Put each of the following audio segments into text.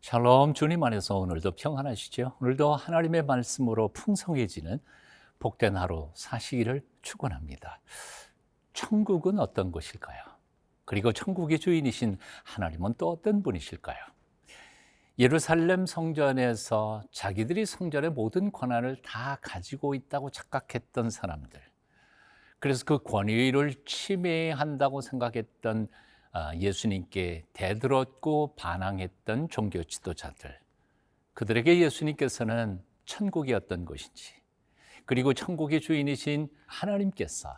샬롬, 주님 안에서 오늘도 평안하시죠? 오늘도 하나님의 말씀으로 풍성해지는 복된 하루 사시기를 축원합니다. 천국은 어떤 곳일까요? 그리고 천국의 주인이신 하나님은 또 어떤 분이실까요? 예루살렘 성전에서 자기들이 성전의 모든 권한을 다 가지고 있다고 착각했던 사람들, 그래서 그 권위를 침해한다고 생각했던 예수님께 대들었고 반항했던 종교 지도자들, 그들에게 예수님께서는 천국이 어떤 곳인지, 그리고 천국의 주인이신 하나님께서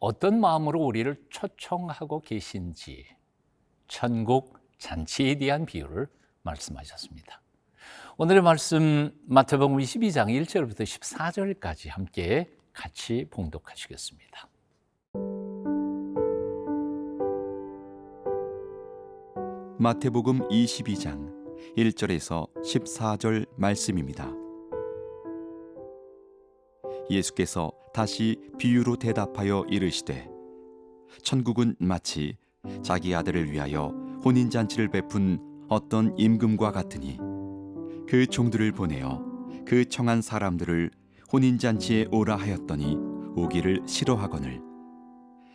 어떤 마음으로 우리를 초청하고 계신지 천국 잔치에 대한 비유를 말씀하셨습니다. 오늘의 말씀 마태복음 22장 1절부터 14절까지 함께 같이 봉독하시겠습니다. 마태복음 22장 1절에서 14절 말씀입니다. 예수께서 다시 비유로 대답하여 이르시되, 천국은 마치 자기 아들을 위하여 혼인잔치를 베푼 어떤 임금과 같으니, 그 종들을 보내어 그 청한 사람들을 혼인잔치에 오라 하였더니 오기를 싫어하거늘,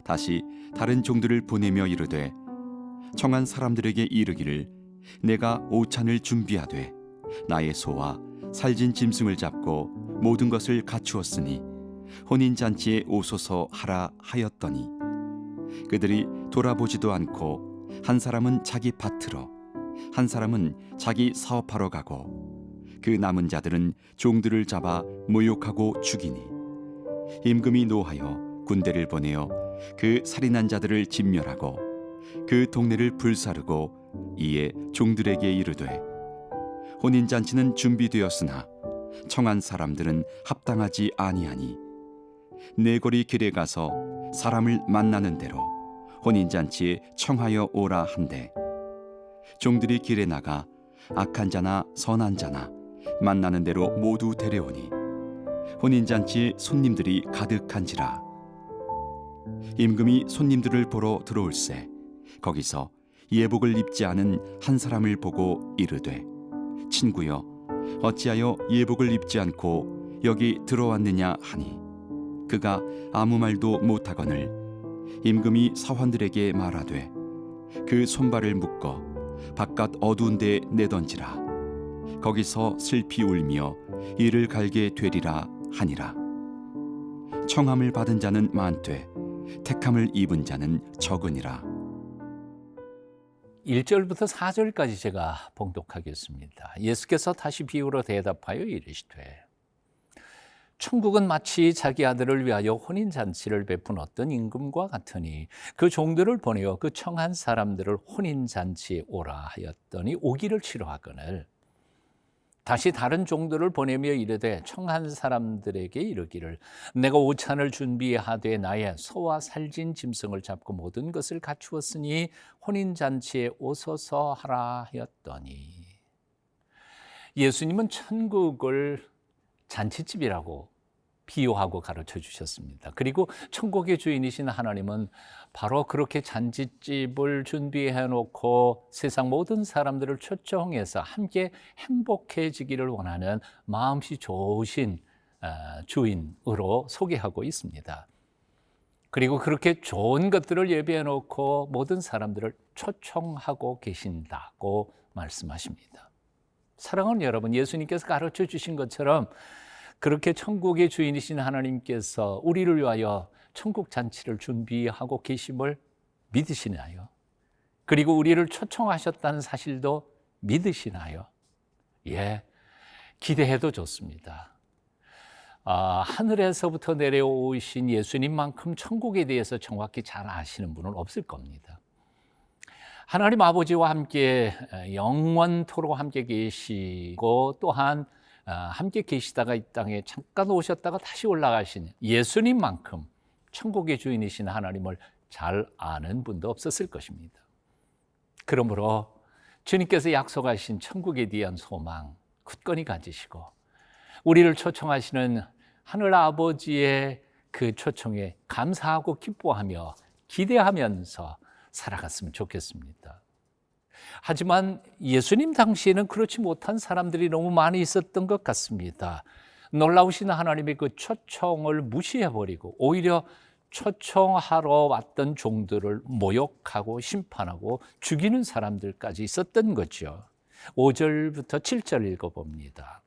다시 다른 종들을 보내며 이르되, 청한 사람들에게 이르기를 내가 오찬을 준비하되 나의 소와 살진 짐승을 잡고 모든 것을 갖추었으니 혼인잔치에 오소서 하라 하였더니, 그들이 돌아보지도 않고 한 사람은 자기 밭으로 한 사람은 자기 사업하러 가고, 그 남은 자들은 종들을 잡아 모욕하고 죽이니, 임금이 노하여 군대를 보내어 그 살인한 자들을 진멸하고 그 동네를 불사르고, 이에 종들에게 이르되, 혼인잔치는 준비되었으나 청한 사람들은 합당하지 아니하니 네거리 길에 가서 사람을 만나는 대로 혼인잔치에 청하여 오라 한대, 종들이 길에 나가 악한 자나 선한 자나 만나는 대로 모두 데려오니 혼인잔치에 손님들이 가득한지라. 임금이 손님들을 보러 들어올세 거기서 예복을 입지 않은 한 사람을 보고 이르되, 친구여, 어찌하여 예복을 입지 않고 여기 들어왔느냐 하니, 그가 아무 말도 못하거늘 임금이 사환들에게 말하되, 그 손발을 묶어 바깥 어두운 데 내던지라. 거기서 슬피 울며 이를 갈게 되리라 하니라. 청함을 받은 자는 많되 택함을 입은 자는 적으니라. 1절부터 4절까지 제가 봉독하겠습니다. 예수께서 다시 비유로 대답하여 이르시되, 천국은 마치 자기 아들을 위하여 혼인잔치를 베푼 어떤 임금과 같으니, 그 종들을 보내어 그 청한 사람들을 혼인잔치에 오라 하였더니 오기를 싫어하거늘, 다시 다른 종들을 보내며 이르되 청한 사람들에게 이르기를 내가 오찬을 준비하되 나의 소와 살진 짐승을 잡고 모든 것을 갖추었으니 혼인잔치에 오소서 하라 하였더니, 예수님은 천국을 잔치집이라고 비유하고 가르쳐 주셨습니다. 그리고 천국의 주인이신 하나님은 바로 그렇게 잔치집을 준비해 놓고 세상 모든 사람들을 초청해서 함께 행복해지기를 원하는 마음씨 좋으신 주인으로 소개하고 있습니다. 그리고 그렇게 좋은 것들을 예비해 놓고 모든 사람들을 초청하고 계신다고 말씀하십니다. 사랑하는 여러분, 예수님께서 가르쳐 주신 것처럼 그렇게 천국의 주인이신 하나님께서 우리를 위하여 천국 잔치를 준비하고 계심을 믿으시나요? 그리고 우리를 초청하셨다는 사실도 믿으시나요? 예, 기대해도 좋습니다. 하늘에서부터 내려오신 예수님만큼 천국에 대해서 정확히 잘 아시는 분은 없을 겁니다. 하나님 아버지와 함께 영원토록 함께 계시고, 또한 함께 계시다가 이 땅에 잠깐 오셨다가 다시 올라가신 예수님만큼 천국의 주인이신 하나님을 잘 아는 분도 없었을 것입니다. 그러므로 주님께서 약속하신 천국에 대한 소망 굳건히 가지시고, 우리를 초청하시는 하늘 아버지의 그 초청에 감사하고 기뻐하며 기대하면서 살아갔으면 좋겠습니다. 하지만 예수님 당시에는 그렇지 못한 사람들이 너무 많이 있었던 것 같습니다. 놀라우신 하나님의 그 초청을 무시해버리고 오히려 초청하러 왔던 종들을 모욕하고 심판하고 죽이는 사람들까지 있었던 거죠. 5절부터 7절 읽어봅니다.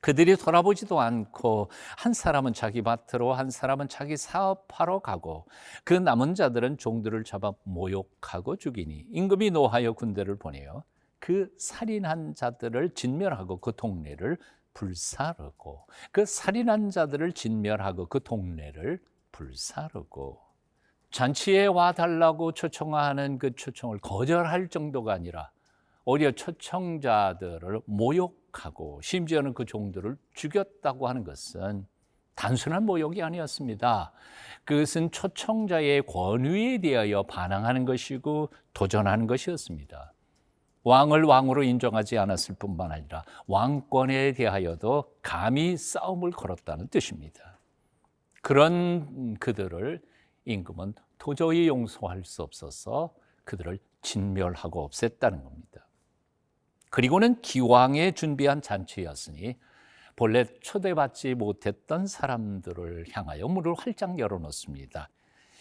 그들이 돌아보지도 않고 한 사람은 자기 밭으로 한 사람은 자기 사업하러 가고 그 남은 자들은 종들을 잡아 모욕하고 죽이니 임금이 노하여 군대를 보내어 그 살인한 자들을 진멸하고 그 동네를 불사르고 그 살인한 자들을 진멸하고 그 동네를 불사르고 잔치에 와달라고 초청하는 그 초청을 거절할 정도가 아니라 오히려 초청자들을 모욕하고 심지어는 그 종들을 죽였다고 하는 것은 단순한 모욕이 아니었습니다. 그것은 초청자의 권위에 대하여 반항하는 것이고 도전하는 것이었습니다. 왕을 왕으로 인정하지 않았을 뿐만 아니라 왕권에 대하여도 감히 싸움을 걸었다는 뜻입니다. 그런 그들을 임금은 도저히 용서할 수 없어서 그들을 진멸하고 없앴다는 겁니다. 그리고는 기왕에 준비한 잔치였으니 본래 초대받지 못했던 사람들을 향하여 문을 활짝 열어놓습니다.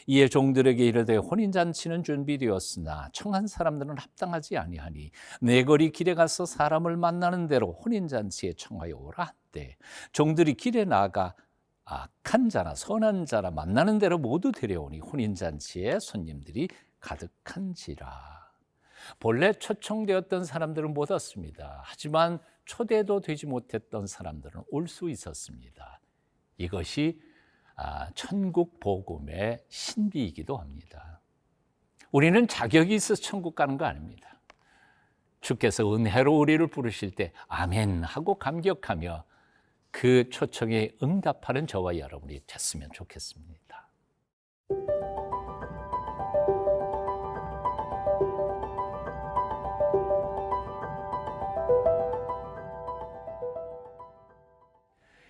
이에 종들에게 이르되 혼인잔치는 준비되었으나 청한 사람들은 합당하지 아니하니 내거리 길에 가서 사람을 만나는 대로 혼인잔치에 청하여 오라 한때 종들이 길에 나가 악한 자나 선한 자나 만나는 대로 모두 데려오니 혼인잔치에 손님들이 가득한지라. 본래 초청되었던 사람들은 못 왔습니다. 하지만 초대도 되지 못했던 사람들은 올 수 있었습니다. 이것이 천국 복음의 신비이기도 합니다. 우리는 자격이 있어서 천국 가는 거 아닙니다. 주께서 은혜로 우리를 부르실 때 아멘 하고 감격하며 그 초청에 응답하는 저와 여러분이 됐으면 좋겠습니다.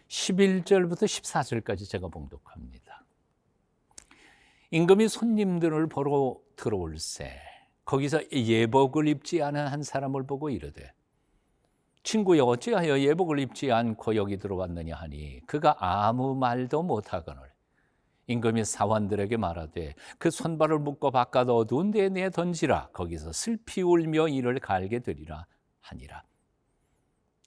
(11절부터) (14절까지) 제가 봉독합니다. 임금이 손님들을 보러 들어올세 거기서 예복을 입지 않은 한 사람을 보고 이르되 친구여 어찌하여 예복을 입지 않고 여기 들어왔느냐 하니 그가 아무 말도 못하거늘 임금이 사환들에게 말하되 그 손발을 묶어 바깥 어두운 데에 내 던지라 거기서 슬피 울며 이를 갈게 되리라 하니라.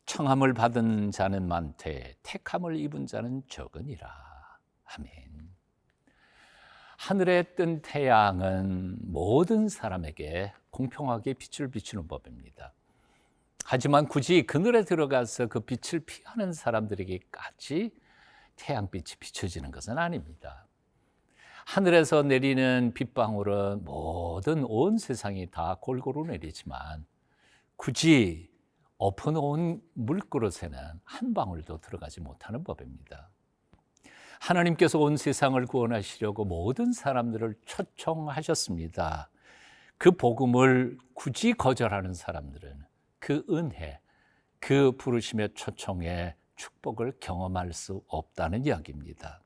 청함을 받은 자는 많되 택함을 입은 자는 적으니라. 아멘. 하늘에 뜬 태양은 모든 사람에게 공평하게 빛을 비추는 법입니다. 하지만 굳이 그늘에 들어가서 그 빛을 피하는 사람들에게까지 태양빛이 비춰지는 것은 아닙니다. 하늘에서 내리는 빗방울은 모든 온 세상이 다 골고루 내리지만 굳이 엎어놓은 물그릇에는 한 방울도 들어가지 못하는 법입니다. 하나님께서 온 세상을 구원하시려고 모든 사람들을 초청하셨습니다. 그 복음을 굳이 거절하는 사람들은 그 은혜, 그 부르심의 초청의 축복을 경험할 수 없다는 이야기입니다.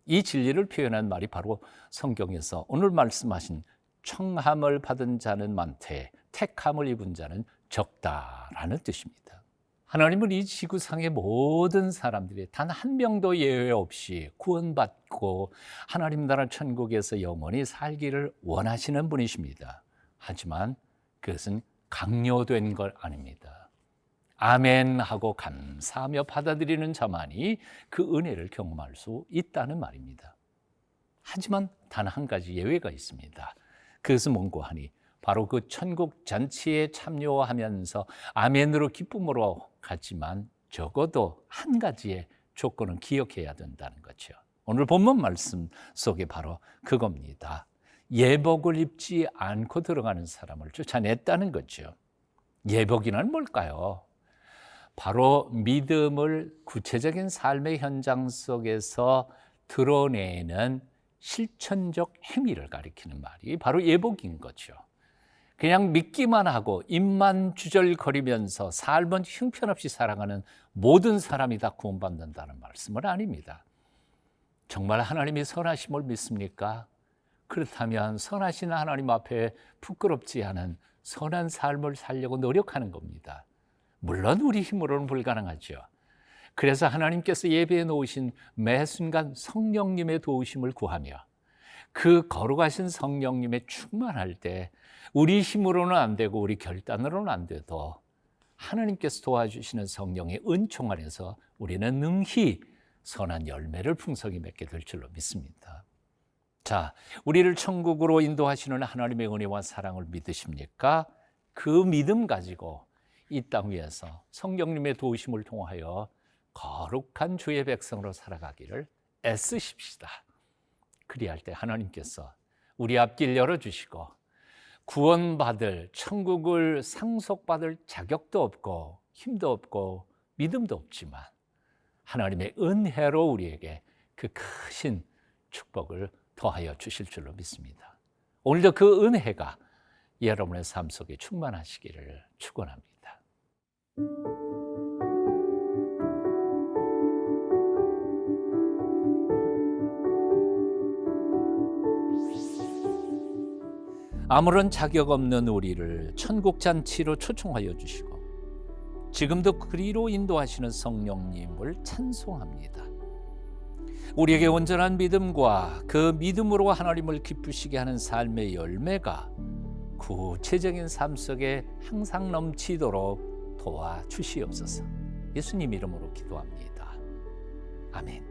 이 진리를 표현한 말이 바로 성경에서 오늘 말씀하신 청함을 받은 자는 많되 택함을 입은 자는 적다라는 뜻입니다. 하나님은 이 지구상의 모든 사람들이 단 한 명도 예외 없이 구원받고 하나님 나라 천국에서 영원히 살기를 원하시는 분이십니다. 하지만 그것은 강요된 것 아닙니다. 아멘 하고 감사하며 받아들이는 자만이 그 은혜를 경험할 수 있다는 말입니다. 하지만 단 한 가지 예외가 있습니다. 그것은 뭔고 하니 바로 그 천국 잔치에 참여하면서 아멘으로 기쁨으로 갔지만 적어도 한 가지의 조건은 기억해야 된다는 거죠. 오늘 본문 말씀 속에 바로 그겁니다. 예복을 입지 않고 들어가는 사람을 쫓아냈다는 거죠. 예복이란 뭘까요? 바로 믿음을 구체적인 삶의 현장 속에서 드러내는 실천적 행위를 가리키는 말이 바로 예복인 거죠. 그냥 믿기만 하고 입만 주절거리면서 삶은 형편없이 살아가는 모든 사람이 다 구원받는다는 말씀은 아닙니다. 정말 하나님이 선하심을 믿습니까? 그렇다면 선하신 하나님 앞에 부끄럽지 않은 선한 삶을 살려고 노력하는 겁니다. 물론 우리 힘으로는 불가능하죠. 그래서 하나님께서 예배해 놓으신 매 순간 성령님의 도우심을 구하며 그 거룩하신 성령님의 충만할 때 우리 힘으로는 안 되고 우리 결단으로는 안 돼도 하나님께서 도와주시는 성령의 은총 안에서 우리는 능히 선한 열매를 풍성히 맺게 될 줄로 믿습니다. 자, 우리를 천국으로 인도하시는 하나님의 은혜와 사랑을 믿으십니까? 그 믿음 가지고 이 땅 위에서 성령님의 도우심을 통하여 거룩한 주의 백성으로 살아가기를 애쓰십시다. 그리할 때 하나님께서 우리 앞길 열어주시고 구원받을 천국을 상속받을 자격도 없고 힘도 없고 믿음도 없지만 하나님의 은혜로 우리에게 그 크신 축복을 더하여 주실 줄로 믿습니다. 오늘도 그 은혜가 여러분의 삶 속에 충만하시기를 축원합니다. 아무런 자격 없는 우리를 천국 잔치로 초청하여 주시고 지금도 그리로 인도하시는 성령님을 찬송합니다. 우리에게 온전한 믿음과 그 믿음으로 하나님을 기쁘시게 하는 삶의 열매가 구체적인 삶 속에 항상 넘치도록 도와주시옵소서. 예수님 이름으로 기도합니다. 아멘.